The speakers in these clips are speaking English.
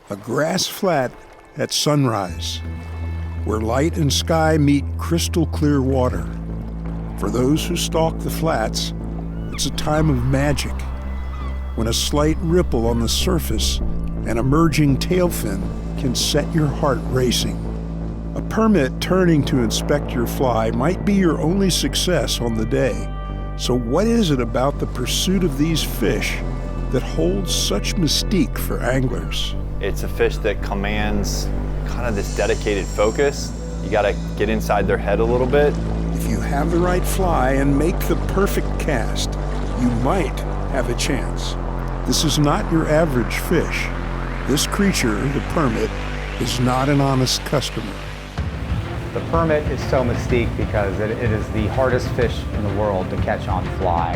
A grass flat at sunrise, where light and sky meet crystal clear water. For those who stalk the flats, it's a time of magic, when a slight ripple on the surface and emerging tailfin can set your heart racing. A permit turning to inspect your fly might be your only success on the day. So what is it about the pursuit of these fish that holds such mystique for anglers? It's a fish that commands kind of this dedicated focus. You gotta get inside their head a little bit. If you have the right fly and make the perfect cast, you might have a chance. This is not your average fish. This creature, the permit, is not an honest customer. The permit is so mystique because it is the hardest fish in the world to catch on fly.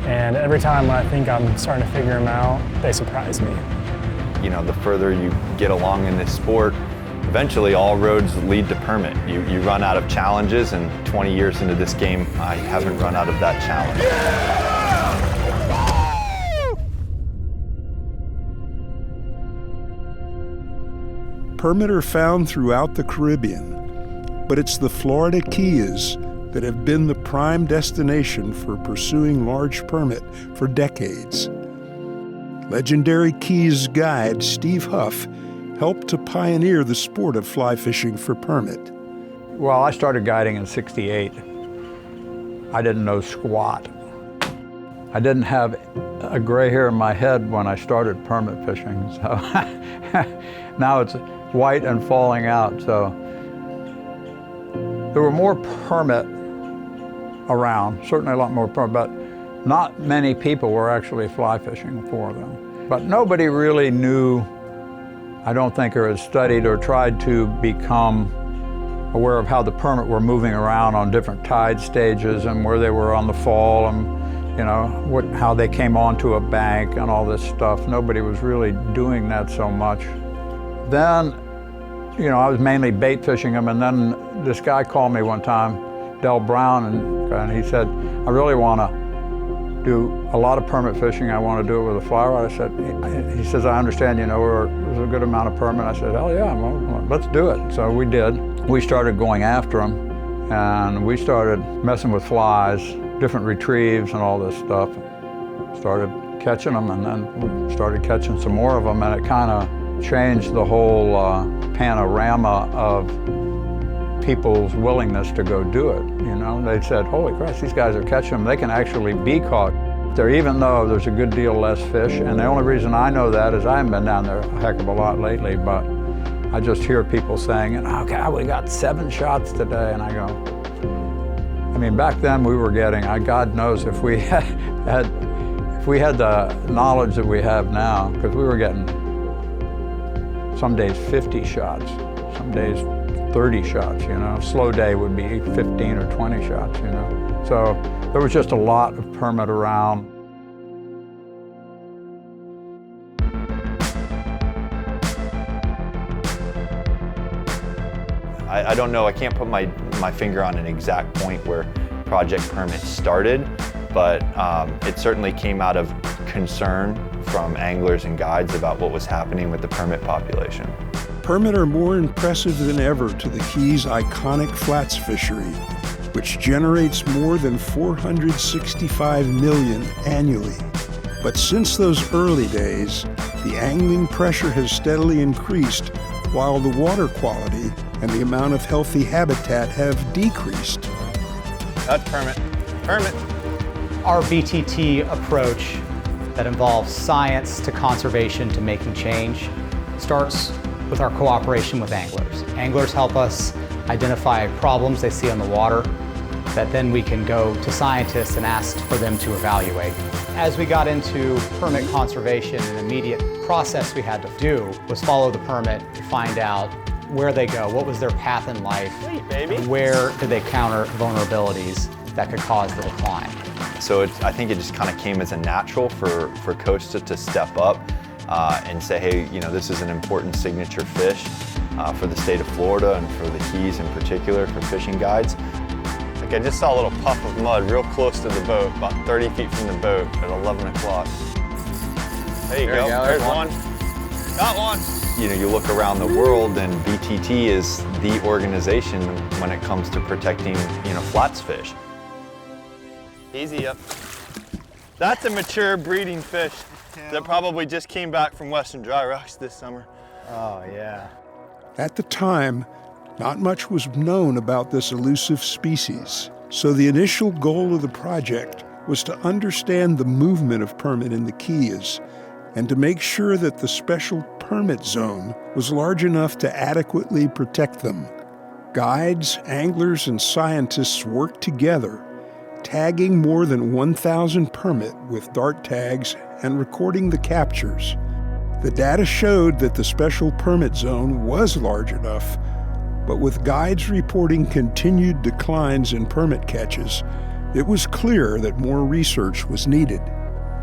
And every time when I think I'm starting to figure them out, they surprise me. You know, the further you get along in this sport, eventually all roads lead to permit. You run out of challenges, and 20 years into this game, I haven't run out of that challenge. Permit are found throughout the Caribbean, but it's the Florida Keys that have been the prime destination for pursuing large permit for decades. Legendary Keys guide Steve Huff helped to pioneer the sport of fly fishing for permit. Well, I started guiding in '68. I didn't know squat. I didn't have a gray hair in my head when I started permit fishing, so now it's white and falling out. So there were more permit around, certainly a lot more permit, but not many people were actually fly fishing for them. But nobody really knew, I don't think, or had studied or tried to become aware of how the permit were moving around on different tide stages and where they were on the fall and, you know, how they came onto a bank and all this stuff. Nobody was really doing that so much. Then, you know, I was mainly bait fishing them, and then this guy called me one time, Del Brown, and he said, I really want to do a lot of permit fishing. I want to do it with a fly rod. I said, he says, I understand, you know, there's a good amount of permit. I said, hell yeah, well, let's do it. So we did. We started going after them, and we started messing with flies, different retrieves and all this stuff. Started catching them, and then we started catching some more of them, and it kind of changed the whole panorama of people's willingness to go do it. You know, they said, holy Christ, these guys are catching them. They can actually be caught there, even though there's a good deal less fish. And the only reason I know that is I haven't been down there a heck of a lot lately, but I just hear people saying, okay, we got 7 shots today. And I go, I mean, back then we were getting, God knows if we had the knowledge that we have now, because we were getting some days 50 shots, some days 30 shots, you know. Slow day would be 15 or 20 shots, you know. So there was just a lot of permit around. I don't know, I can't put my finger on an exact point where Project Permit started, but it certainly came out of concern from anglers and guides about what was happening with the permit population. Permit are more impressive than ever to the Keys' iconic flats fishery, which generates more than 465 million annually. But since those early days, the angling pressure has steadily increased, while the water quality and the amount of healthy habitat have decreased. That's permit. Permit. Our BTT approach that involves science to conservation to making change starts with our cooperation with anglers. Anglers help us identify problems they see on the water that then we can go to scientists and ask for them to evaluate. As we got into permit conservation, an immediate process we had to do was follow the permit to find out where they go, what was their path in life, and where did they counter vulnerabilities that could cause the decline. So I think it just kind of came as a natural for COSTA to step up and say, hey, you know, this is an important signature fish for the state of Florida and for the Keys in particular for fishing guides. Like I just saw a little puff of mud real close to the boat, about 30 feet from the boat at 11 o'clock. There you go. There's one. Got one. you look around the world and BTT is the organization when it comes to protecting, flats fish. Easy up. That's a mature breeding fish that probably just came back from Western Dry Rocks this summer. Oh, yeah. At the time, not much was known about this elusive species, so the initial goal of the project was to understand the movement of permit in the Keys and to make sure that the special permit zone was large enough to adequately protect them. Guides, anglers, and scientists worked together, tagging more than 1,000 permit with dart tags and recording the captures. The data showed that the special permit zone was large enough, but with guides reporting continued declines in permit catches, it was clear that more research was needed.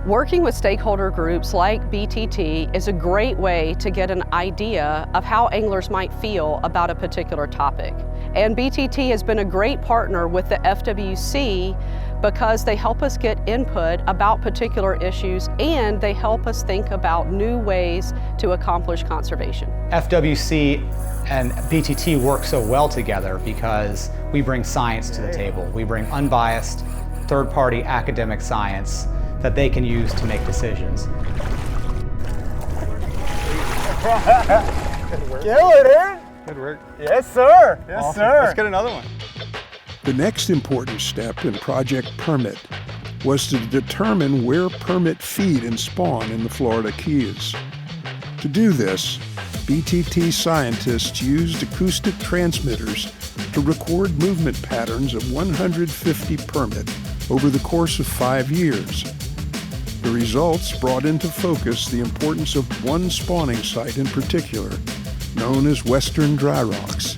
Working with stakeholder groups like BTT is a great way to get an idea of how anglers might feel about a particular topic. And BTT has been a great partner with the FWC because they help us get input about particular issues and they help us think about new ways to accomplish conservation. FWC and BTT work so well together because we bring science to the table. We bring unbiased, third-party academic science that they can use to make decisions. Kill it, Aaron! Good work. Yes, sir! Yes, Awesome. sir! Let's get another one. The next important step in Project Permit was to determine where permit feed and spawn in the Florida Keys. To do this, BTT scientists used acoustic transmitters to record movement patterns of 150 permit over the course of 5 years. The results brought into focus the importance of one spawning site in particular, known as Western Dry Rocks,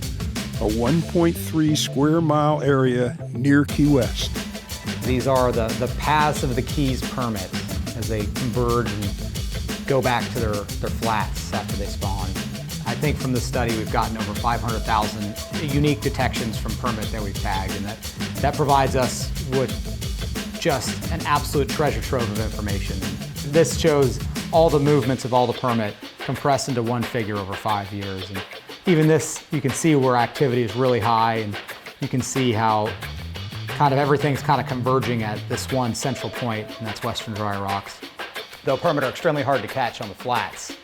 a 1.3 square mile area near Key West. These are the paths of the Keys permit as they converge and go back to their flats after they spawn. I think from the study we've gotten over 500,000 unique detections from permit that we've tagged, and that provides us with just an absolute treasure trove of information. This shows all the movements of all the permit compressed into one figure over 5 years. And even this, you can see where activity is really high, and you can see how everything's converging at this one central point, and that's Western Dry Rocks. Though permit are extremely hard to catch on the flats,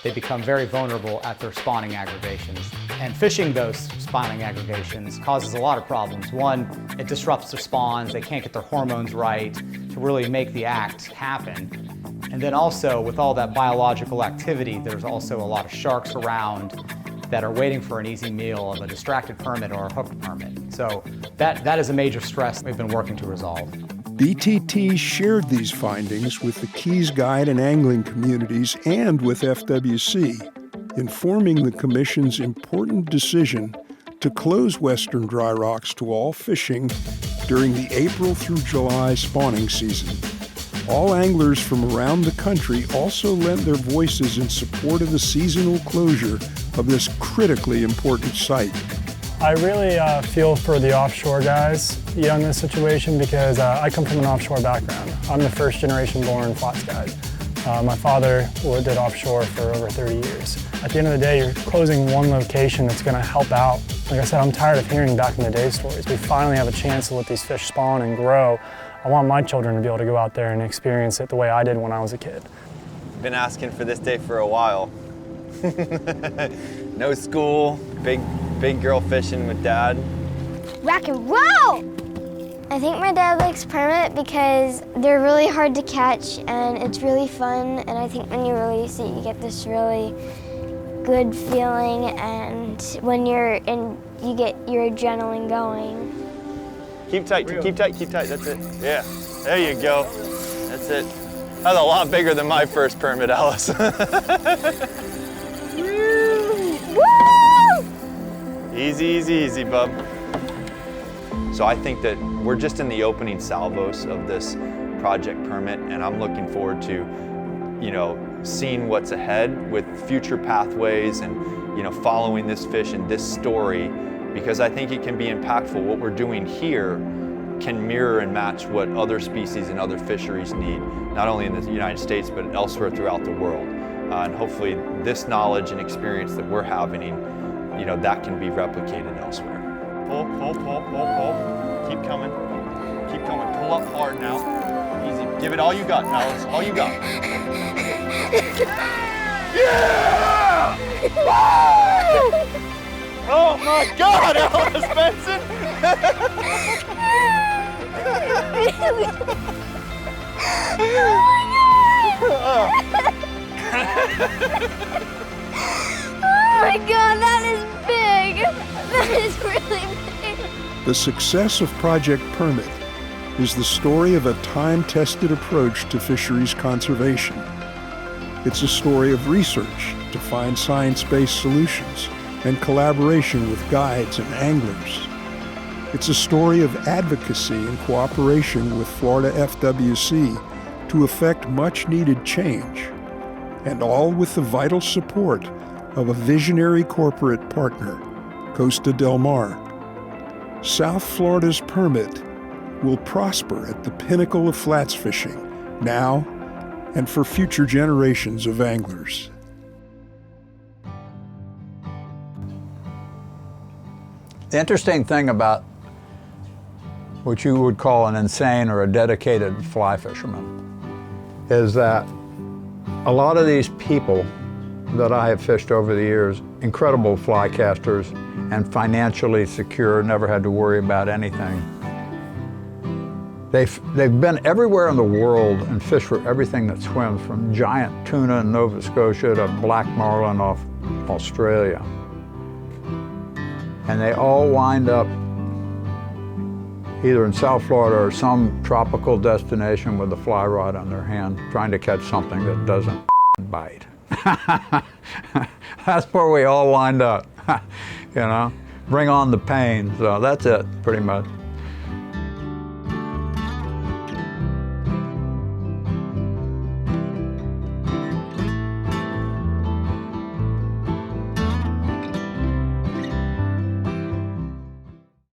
they become very vulnerable at their spawning aggregations. And fishing those spawning aggregations causes a lot of problems. One, it disrupts their spawns. They can't get their hormones right to really make the act happen. And then also, with all that biological activity, there's also a lot of sharks around that are waiting for an easy meal of a distracted permit or a hooked permit. So that is a major stress we've been working to resolve. BTT shared these findings with the Keys guide and angling communities and with FWC, informing the Commission's important decision to close Western Dry Rocks to all fishing during the April through July spawning season. All anglers from around the country also lent their voices in support of the seasonal closure of this critically important site. I really feel for the offshore guys in this situation because I come from an offshore background. I'm the first generation born flats guide. My father did offshore for over 30 years. At the end of the day, you're closing one location that's going to help out. Like I said, I'm tired of hearing back in the day stories. We finally have a chance to let these fish spawn and grow. I want my children to be able to go out there and experience it the way I did when I was a kid. Been asking for this day for a while. No school, big girl fishing with Dad. Rock and roll! I think my dad likes permit because they're really hard to catch and it's really fun, and I think when you release it you get this really good feeling, and when you're in, you get your adrenaline going. Keep tight, keep tight, keep tight, that's it. Yeah, there you go. That's it. That's a lot bigger than my first permit, Alice. Woo! Easy, easy, easy, bub. So I think that we're just in the opening salvos of this project permit, and I'm looking forward to, seeing what's ahead with future pathways and, following this fish and this story, because I think it can be impactful. What we're doing here can mirror and match what other species and other fisheries need, not only in the United States, but elsewhere throughout the world. and hopefully this knowledge and experience that we're having, you know, that can be replicated elsewhere. Pull, pull, pull, pull, pull. Keep coming. Keep coming. Pull up hard now. Easy. Give it all you got, Alice. All you got. Yeah! Oh my God, Alice Benson! Oh my God, that is big. That is really big. The success of Project Permit is the story of a time-tested approach to fisheries conservation. It's a story of research to find science-based solutions and collaboration with guides and anglers. It's a story of advocacy and cooperation with Florida FWC to effect much-needed change, and all with the vital support of a visionary corporate partner, Costa Del Mar. South Florida's Permit will prosper at the pinnacle of flats fishing now and for future generations of anglers. The interesting thing about what you would call an insane or a dedicated fly fisherman is that a lot of these people that I have fished over the years, incredible fly casters and financially secure, never had to worry about anything. They've been everywhere in the world and fished for everything that swims, from giant tuna in Nova Scotia to black marlin off Australia. And they all wind up either in South Florida or some tropical destination with a fly rod on their hand, trying to catch something that doesn't bite. That's where we all wind up, you know? Bring on the pain, so that's it, pretty much.